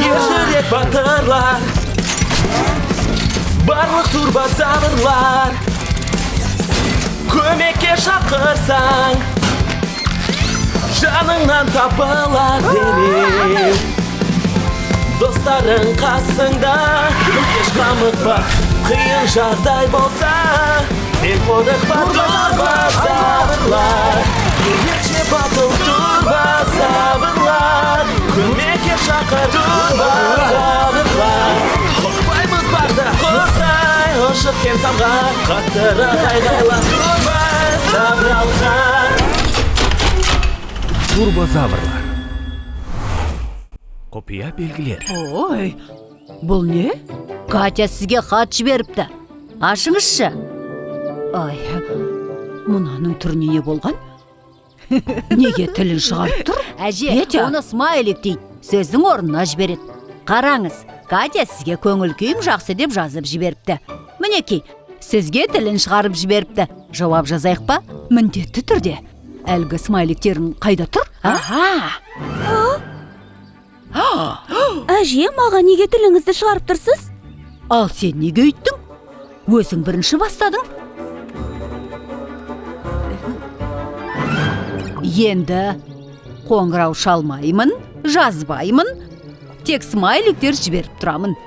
Ержүрек батырлар, барлық турбозаврлар, көмекке шақырсаң жаныңнан табылар демек. Достарың қасыңда, еш қамықпа, қиын жағдай болса, сен қорықпа, турбозаврлар, ерекше батыл турбозаврлар, көмекке шақыр турбозаврлар. Қорықпаймыз барда қосай, ұшып сен самға, қаттырақ айғайла турбозаврлар. Турбозаврлар. Құпия белгілер. Ой, бұл не? Катя сізге хат жіберіпті. Ашыңызшы. Ай, мұнаның түріне не болған? Неге тілін шығарып тұр? Әже, Петя. оны смайлик дейді. Сөздің орнына жібереді. Қараңыз, Катя сізге көңіл күйім жақсы деп жазып жіберіпті. Мінекей, сізге тілін шығарып жіберіпті. Жауап жазайық па? Міндетті түрде. Әлгі смайликтерің қайда тұр? Әже, маған неге тіліңізді шығарып тұрсыз? Ал сен неге үйттің? Өзің бірінші бастадың. Енді қоңырау шалмаймын, жазбаймын, тек смайликтер жіберіп тұрамын.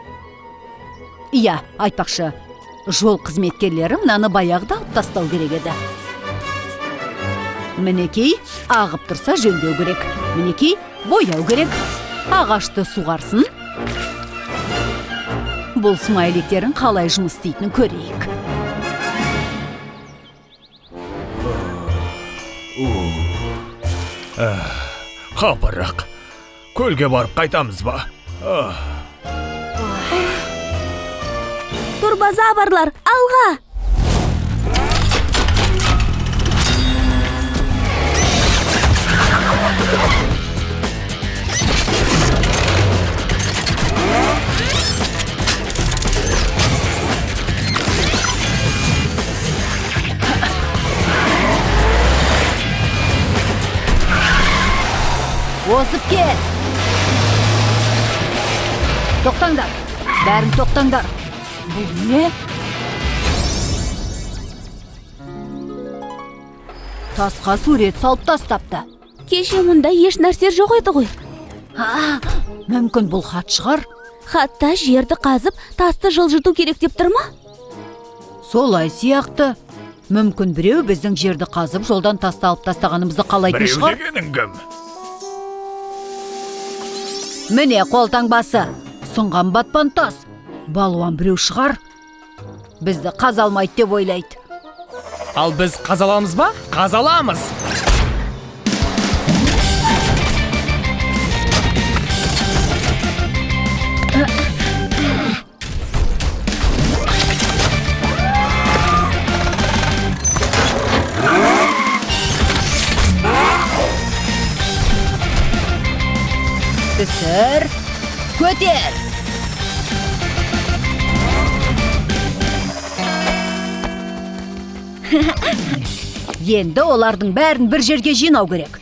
Иә, айтпақшы, жол қызметкерлері мынаны баяғыда алып тастау керек еді. Мінекей, ағып тұрса жөндеу керек. Мінекей, бояу керек. Ағашты суғарсын. Бұл смайликтерін қалай жұмыс істейтінін көрейік. Қапырақ. Көлге барып қайтамыз ба? Турбозаврлар, алға! Озып кет. Тоқтаңдар. Бәрін тоқтаңдар. Бұл не? Тасқа сурет салып тастапты. Кеше мұнда еш нәрсе жоқ еді ғой. Мүмкін бұл хат шығар. Хатта жерді қазып, тасты жылжыту керек деп тұр ма? Солай сияқты. Мүмкін біреу біздің жерді қазып, жолдан тасты алып тастағанымызды қалайтын Біреу шығар. дегенің кім? Міне қолтаңбасы. Сынған батпан тас. Балуан біреу шығар. Бізді қазалмайды деп ойлайды. Ал біз қазаламыз ба? Қазаламыз! Түсір. Көтер. Енді олардың бәрін бір жерге жинау керек.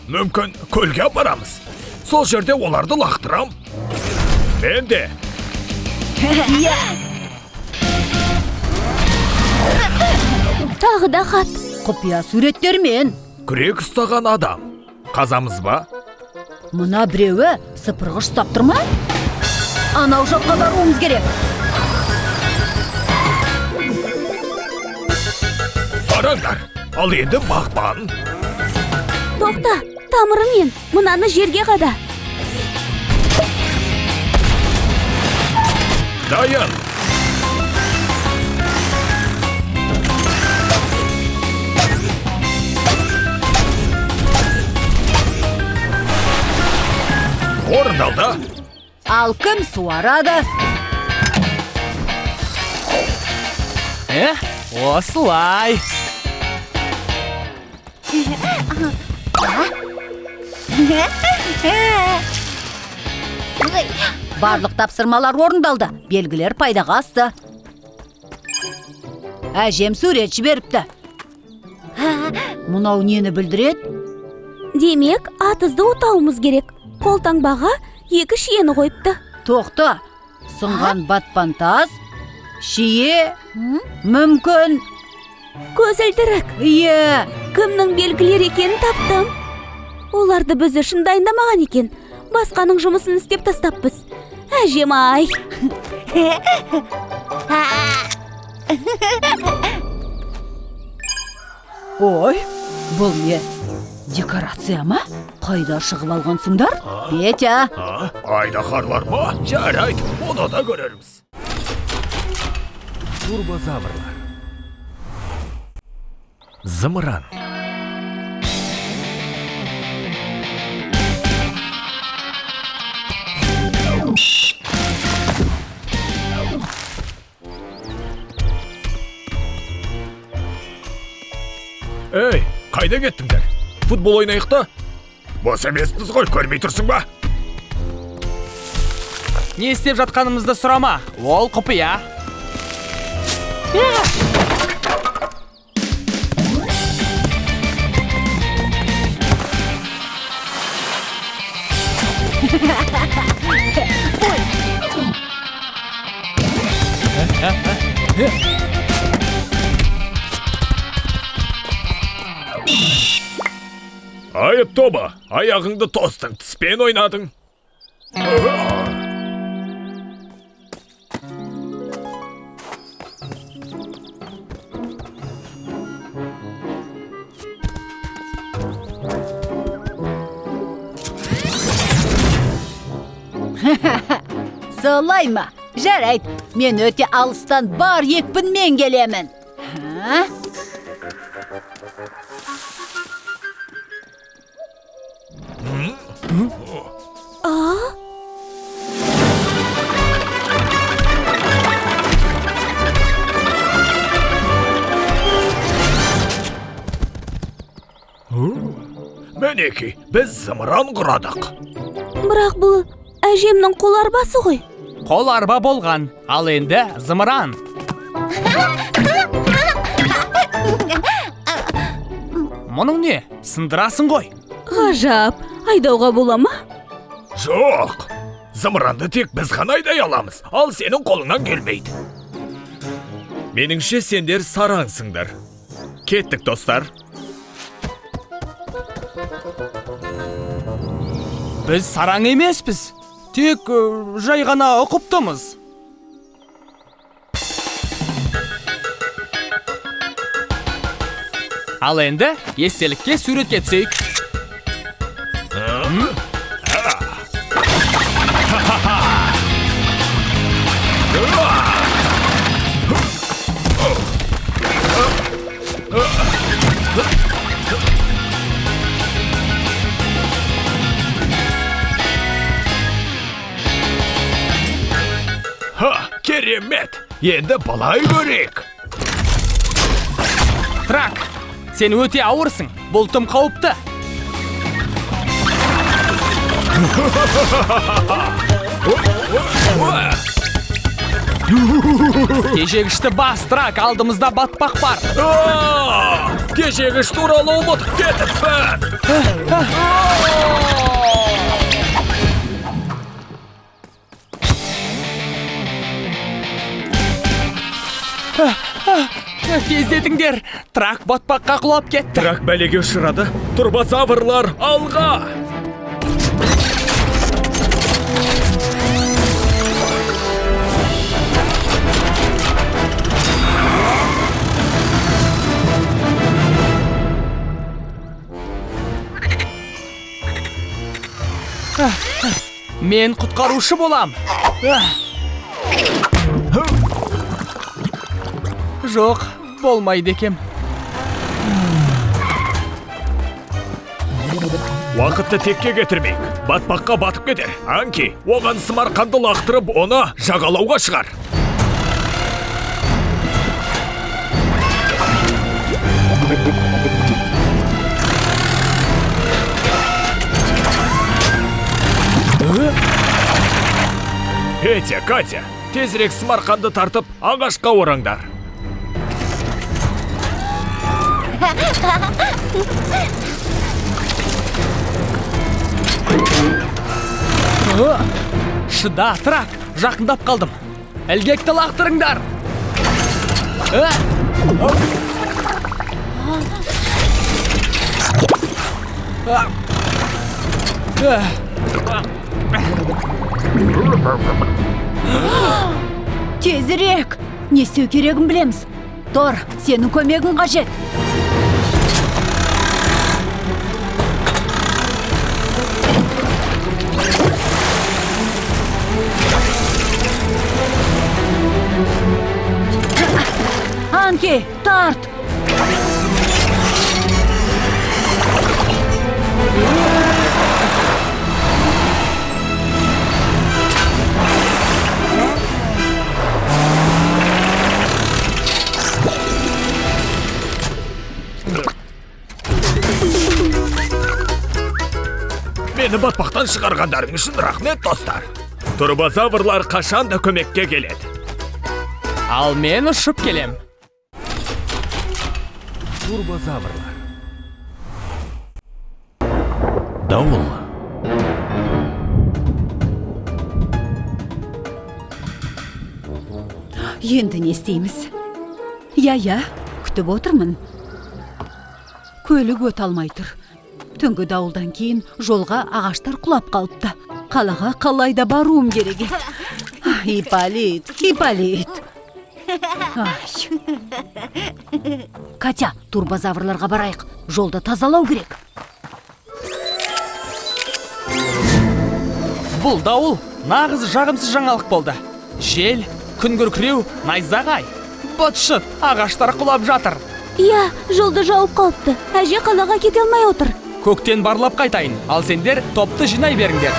Мүмкін көлге апарамыз. Сол жерде оларды лақтырам. Мен де. Тағы да хат. Құпия суреттермен. Күрек ұстаған адам. Қазамыз ба? Мұна біреуі сыпырғыш ұстап тұр ма? Анау жаққа баруымыз керек. Қараңдар, ал енді бақпан. Тоқта, тамырымен мұнаны жерге қада. Дайын. Орындалды. Ал кім суарады? Осылай. Барлық тапсырмалар орындалды. Белгілер пайдаға асты. Әжем сурет жіберіпті. Мұнау нені білдіреді? Демек, атызды отауымыз керек. Қолтаңбаға 2 шиені қойыпты. Тоқта, сынған батпан тас, шие, мүмкін. Көзілдірік. Иә, Кімнің белгілер екенін таптым. Оларды біз үшін дайындамаған екен. Басқаның жұмысын істеп тастаппыз. Әжем-ай. ой, бұл не? Декорация ма? Қайда шығып алғансыңдар? Петя, Айдаһарлар ма? Жарайды, оны да көрерміз. Турбозаврлар. Зымыран. Ей, қайда кеттіңдер? Футбол ойнайық та? Бос емеспіз ғой, көрмей тұрсың ба? Не істеп жатқанымызды сұрама, ол құпия. Айып тоба, аяғыңды тостың, тіспен ойнадың. солай ма? Жарайды, мен өте алыстан бар екпінмен келемін. Мінеки, біз зымыран құрадық. Бірақ бұл әжемнің қол арбасы ғой. Қол арба болған, ал енді зымыран. Мұның не? Сындырасың ғой. Ғажап, айдауға бола ма? Жоқ, зымыранды тек біз ғана айдай аламыз, ал сенің қолыңнан келмейді. Меніңше сендер сараңсыңдар. Кеттік, достар. Біз сараң емеспіз. Тек жай ғана ұқыптымыз. Ал енді естелікке суретке түсейік. Керемет! Енді былай көрейік. Трак, сен өте ауырсың. Бұл тым қауіпті. Тежегішті бас, Трак, алдымызда батпақ бар. Тежегіш туралы ұмытып кетіппін. Тездетіңдер, Трак батпаққа құлап кетті. Трак бәлеге ұшырады. Турбозаврлар, алға! Мен құтқарушы болам. Жоқ, болмайды екем. Уақытты текке кетірмейік. Батпаққа батып кетер. Анки, оған Самарқанды лақтырып, оны жағалауға шығар. Петя, Катя, тезірек Самарқанды тартып, ағашқа ораңдар. шыда трак, жақындап қалдым. Ілгекті лақтырыңдар. Тезірек! Не істеу керегін білеміз. Тор, сенің көмегің қажет. Анки, тарт! Мені батпақтан шығарғандарың үшін рахмет, достар. Турбозаврлар қашан да көмекке келеді. Ал мен ұшып келем. Турбозаврлар. Дауыл. Енді не істейміз? Я, күтіп отырмын. Көлік өте алмай тұр. Түнгі дауылдан кейін жолға ағаштар құлап қалыпты. Қалаға қалайда баруым керек. Ипполит. Катя, турбозаврларға барайық. Жолды тазалау керек. Бұл дауыл нағыз жағымсыз жаңалық болды. Жел, күн күркіреу, найзағай. Быт-шыт, ағаштар құлап жатыр. Иә, жолды жауып қалыпты. Әже қалаға кете алмай отыр. Көктен барлап қайтайын, ал сендер топты жинай беріңдер.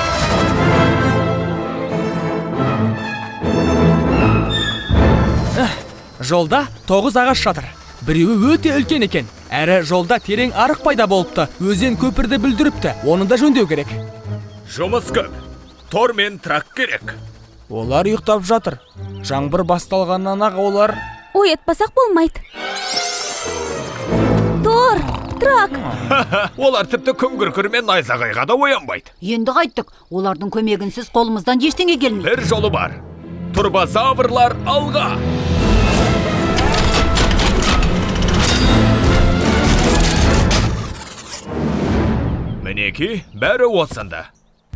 Жолда 9 ағаш жатыр. Біреуі өте үлкен екен. Әрі жолда терең арық пайда болыпты. Өзен көпірді бүлдіріпті. Оны да жөндеу керек. Жұмыс көп. Тор мен трак керек. Олар ұйықтап жатыр. Жаңбыр басталғаннан ақ олар... Оятпасақ болмайды. Тор, трак. Олар тіпті күн күркірмен найзағайға да оянбайды. Енді қайттық. Олардың көмегінсіз қолымыздан ештеңе келмейді. Бір жолы бар. Турбозаврлар алға! Мінеки, бәрі осында.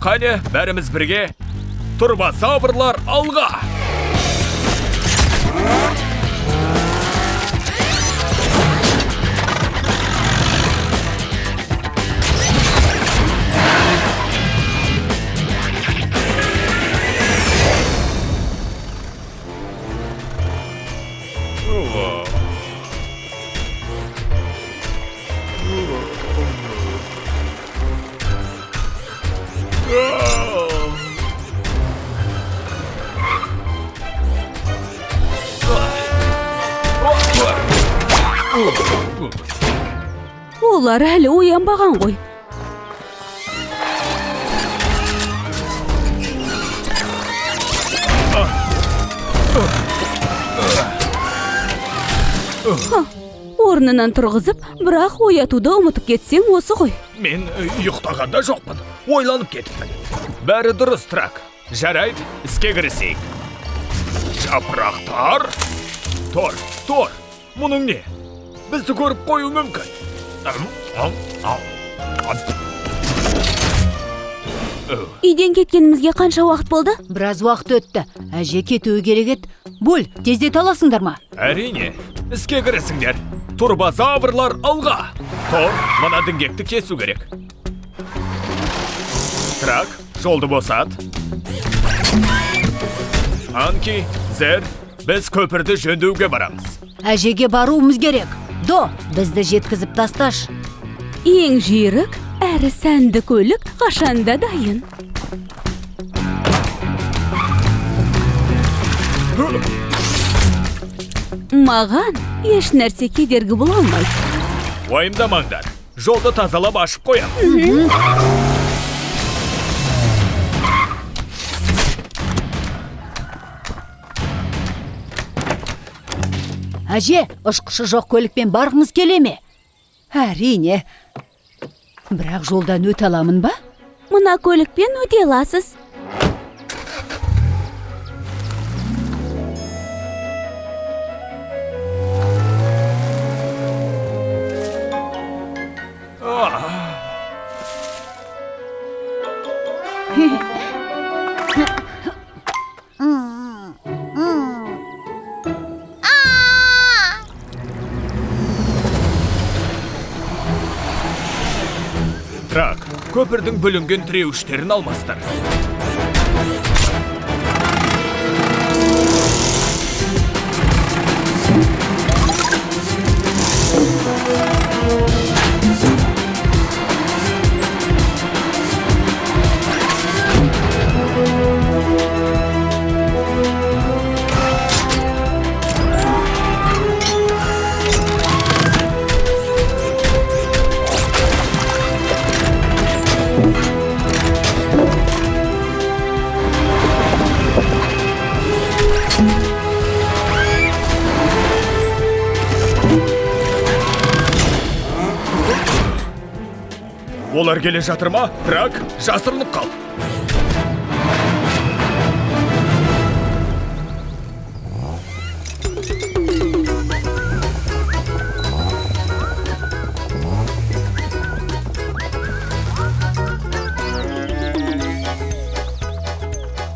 Қане, бәріміз бірге. Турбозаврлар алға! Олар әлі оянбаған ғой. Орнынан тұрғызып, бірақ оятуды ұмытып кетсең осы ғой. Мен ұйықтағанда жоқпын. Ойланып кетіппін. Бәрі дұрыс, трак. Жарайды, іске кірісейік. Жапырақтар. Тор, мұның не? Бізді көріп қою мүмкін. Үйден кеткенімізге қанша уақыт болды? Біраз уақыт өтті. Әже кетуі керек еді. Бол, тездет аласыңдар ма? Әрине, іске кірісіңдер. Турбозаврлар алға. Тор, мына діңгекті кесу керек. Трак, жолды босат. Анки, Зер, біз көпірді жөндеуге барамыз. Әжеге баруымыз керек. До, бізді жеткізіп тасташ. Ең жүйрік, әрі сәнді көлік қашанда дайын. Маған еш нәрсе кедергі бола алмайды. Уайымдамаңдар, жолды тазалап ашып қоямыз. Әже, ұшқышы жоқ көлікпен барғыңыз келе ме? Әрине. Бірақ жолдан өте аламын ба? Мына көлікпен өте аласыз. Трак, көпірдің бүлінген тіреуіштерін алмастыр. Олар келе жатыр ма? Трак, жасырынып қал.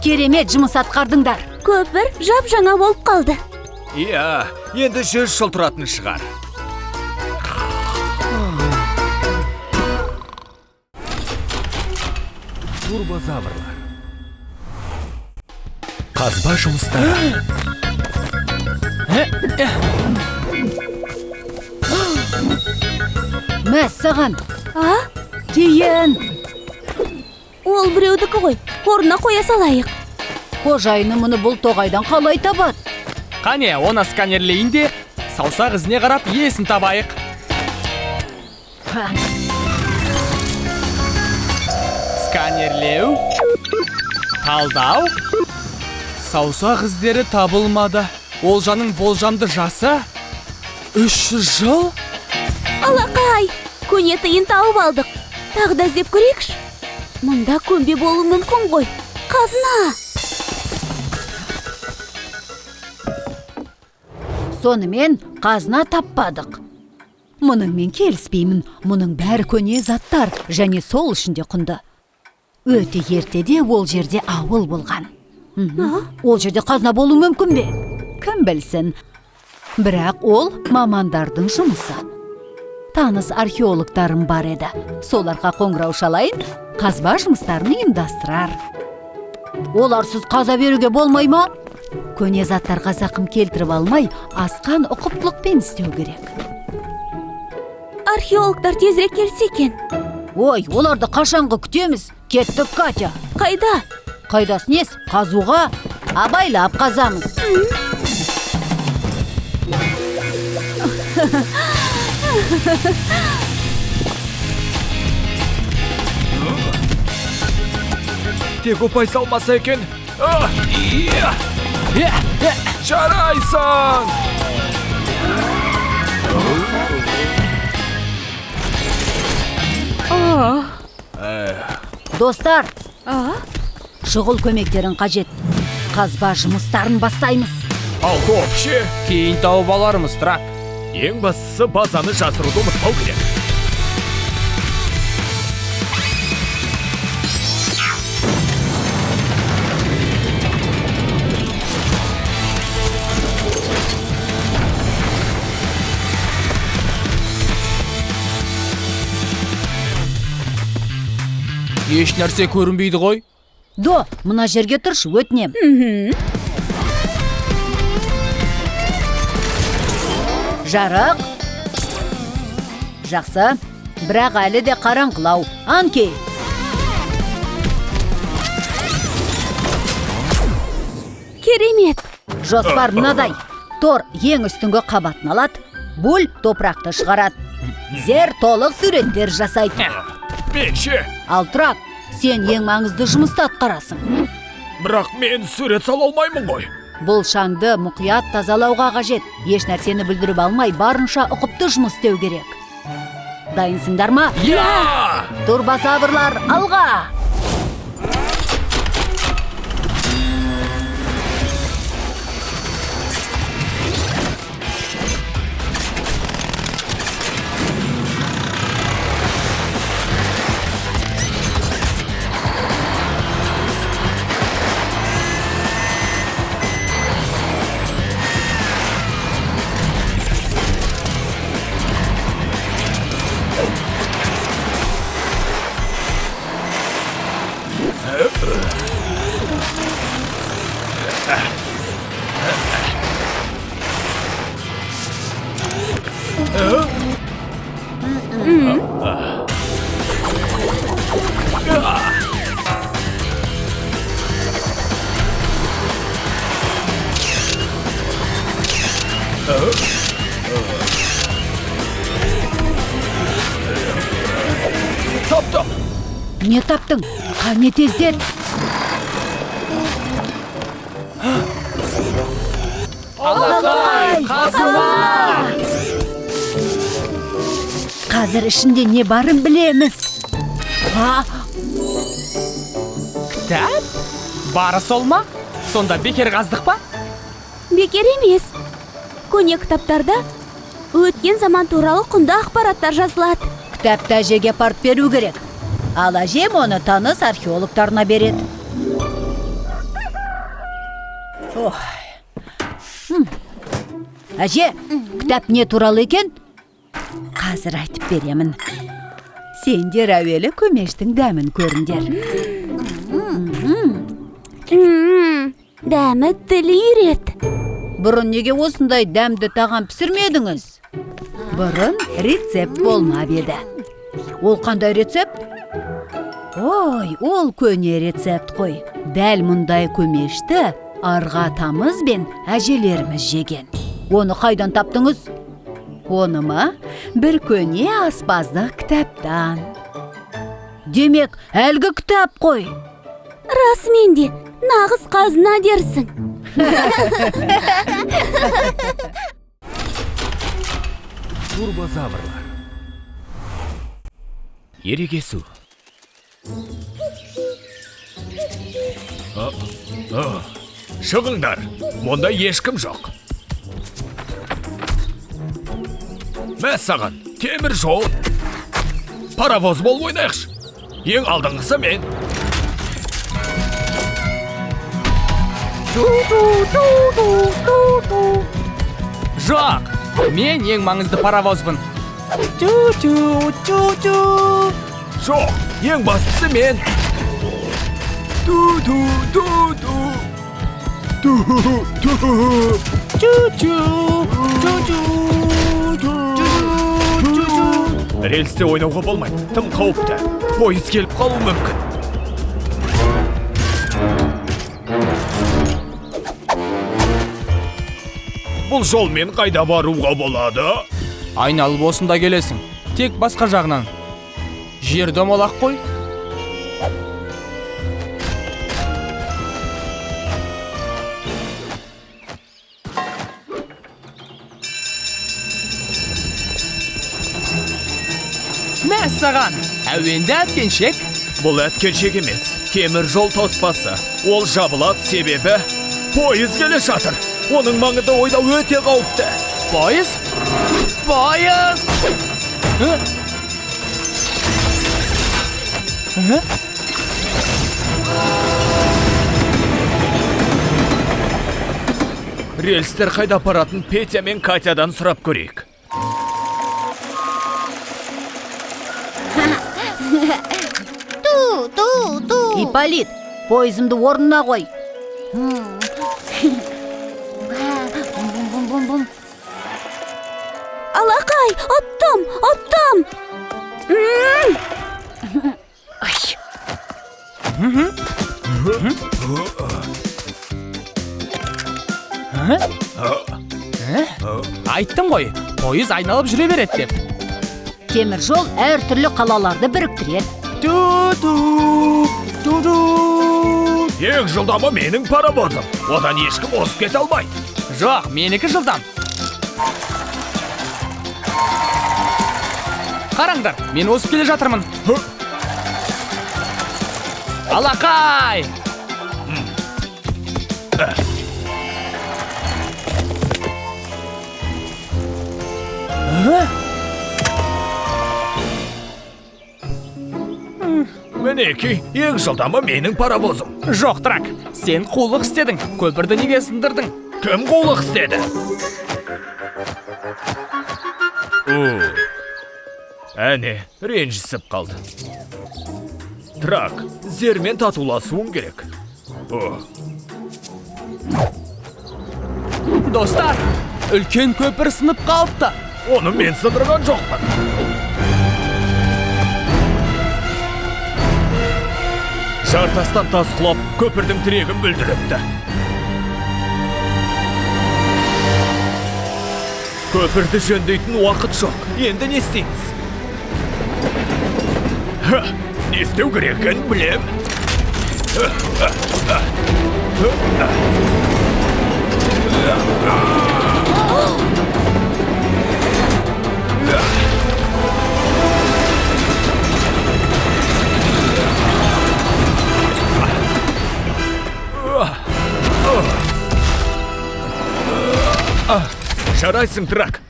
Керемет жұмыс атқардыңдар. Көпір жап-жаңа болып қалды. Иә, енді 100 жыл тұратын шығар. Турбозаврлар. Қазба жұмыстары. Мәссаған, А? тиен. Ол біреудікі ғой. Орнына қоя салайық. Қожайыны мұны бұл тоғайдан қалай табады? Қане, оны сканерлейін де, саусақ ізіне қарап иесін табайық. Сканерлеу, талдау, саусақ іздері табылмады. Олжаның болжамды жасы 300 жыл? Алақай, көне тиын тауып алдық. Тағы да іздеп көрейікші. Мұнда көмбе болуы мүмкін ғой. Қазына. Сонымен қазына таппадық. Мұның мен келіспеймін. Мұның бәрі көне заттар және сол ішінде құнды. Өте ертеде ол жерде ауыл болған. Ол жерде қазына болуы мүмкін бе? Кім білсін. Бірақ ол мамандардың жұмысы. Таныс археологтарым бар еді. Соларға қоңырау шалайын, қазба жұмыстарын ұйымдастырар. Оларсыз қаза беруге болмай ма? Көне заттарға зақым келтіріп алмай, асқан ұқыптылықпен істеу керек. Археологтар тезірек келсе екен. Ой, оларды қашанғы күтеміз? Кеттік, Катя. Қайда? Қайдасын ес? Қазуға абайлап қазамыз. Тек опай салмаса екен. Жарайсың! Достар, шұғыл көмектерін қажет. Қазба жұмыстарын бастаймыз. Ал топ ше? Кейін тауып алармыз, Трак. Ең бастысы базаны жасыруды ұмытпау керек. Еш нәрсе көрінбейді ғой. До, мына жерге тұршы, өтінем. Жарық. Жақсы, бірақ әлі де қараңғылау. Анки. Керемет. Жоспар мынадай. Тор ең үстіңгі қабатын алады, Бұл топырақты шығарады. Зер толық суреттер жасайды. Мен ше? Ал Трак, сен ең маңызды жұмысты атқарасың. Бірақ мен сурет сала алмаймын ғой. Бұл шаңды мұқият тазалауға қажет. Еш нәрсені бүлдіріп алмай, барынша ұқыпты жұмыс істеу керек. Дайынсыңдар ма? Я! Турбозаврлар, алға! Не таптың? Қане тездет. Алақай, қазына! Қазір ішінде не барын білеміз. Кітап? Бары сол ма? Сонда бекер қаздық па? Бекер емес. Көне кітаптарда өткен заман туралы құнды ақпараттар жазылады. Кітапты әжеге апарып беру керек. Ал әжем оны таныс археологтарына береді. Әже, кітап не туралы екен? Қазір айтып беремін. Сендер әуелі көмештің дәмін көріңдер. Дәмі тілі үйрет. Бұрын неге осындай дәмді тағам пісірмедіңіз? Бұрын рецепт болмап еді. Ол қандай рецепт? Ой, ол көне рецепт қой. Дәл мұндай көмешті арғы атамыз бен әжелеріміз жеген. Оны қайдан таптыңыз? Оны ма? Бір көне аспаздық кітаптан. Демек, әлгі кітап қой. Расымен де, нағыз қазына дерсің. Турбозаврлар. Ерегесу. Шығыңдар, мұнда ешкім жоқ. Мә саған, темір жол. Паровоз бол ойнайықшы. Ең алдыңғысы мен. Жоқ, мен ең маңызды паровозбын. Жоқ, ең бастысы мен. Рельсте ойнауға болмайды, тым қауіпті. Пойыз келіп қалуы мүмкін. Бұл жолмен қайда баруға болады? Айналып осында келесің. Тек басқа жағынан. Жер домалақ қой. Мә саған, әуенді әткеншек. Бұл әткеншек емес, темір жол тоспасы. Ол жабылады себебі пойыз келе жатыр. Оның маңында ойда өте қауіпті. Пойыз? Пойыз! Рельстер қайда апаратын Петя мен Катядан сұрап көрейік. Ипполит, пойызымды орнына қой. Алақай, оттым. Айттым ғой, пойыз айналып жүре береді деп. Темір жол әртүрлі қалаларды біріктіреді. Ең жылдамы менің паровозым. Одан ешкім озып кете алмайды. Жоқ, менікі жылдам. Қараңдар, мен озып келе жатырмын. Алақай! Мінеки, ең жылдамы менің паровозым. Жоқ, Трак, сен қулық істедің. Көпірді неге сындырдың? Кім қулық істеді? Әне, ренжісіп қалды. Трак, зермен татуласуым керек. Достар, үлкен көпір сынып қалыпты. Оны мен сындырған жоқпын. Жартастан тас құлап, көпірдің тірегін бүлдіріпті. Көпірді жөндейтін уақыт жоқ. Енді не істейміз? не істеу керек екенін білем. Жарайсың, Трак.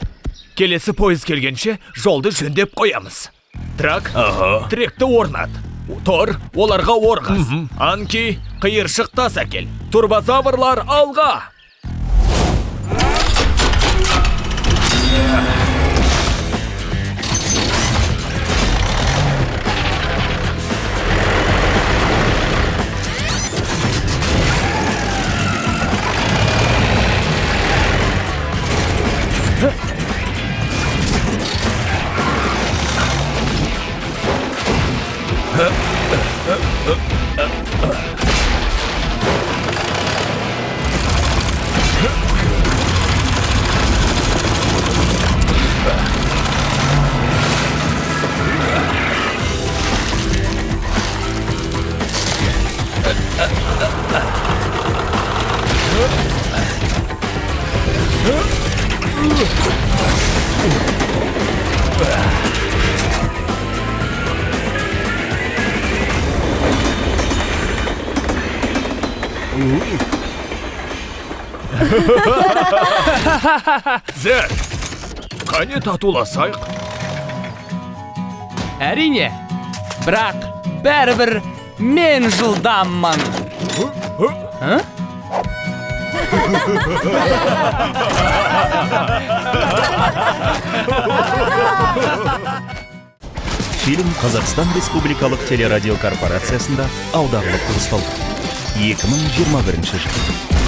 Келесі пойыз келгенше жолды жөндеп қоямыз. Трак, тректі орнат. Тор, оларға орғыз. Анки, қиыршық тас әкел. Турбозаврлар алға! Зәр, қане татуласайық? Әрине, бірақ бәрібір мен жылдаммын. Фильм Қазақстан Республикалық телерадио корпорациясында аударылып дыбысталды. 2021 жыл.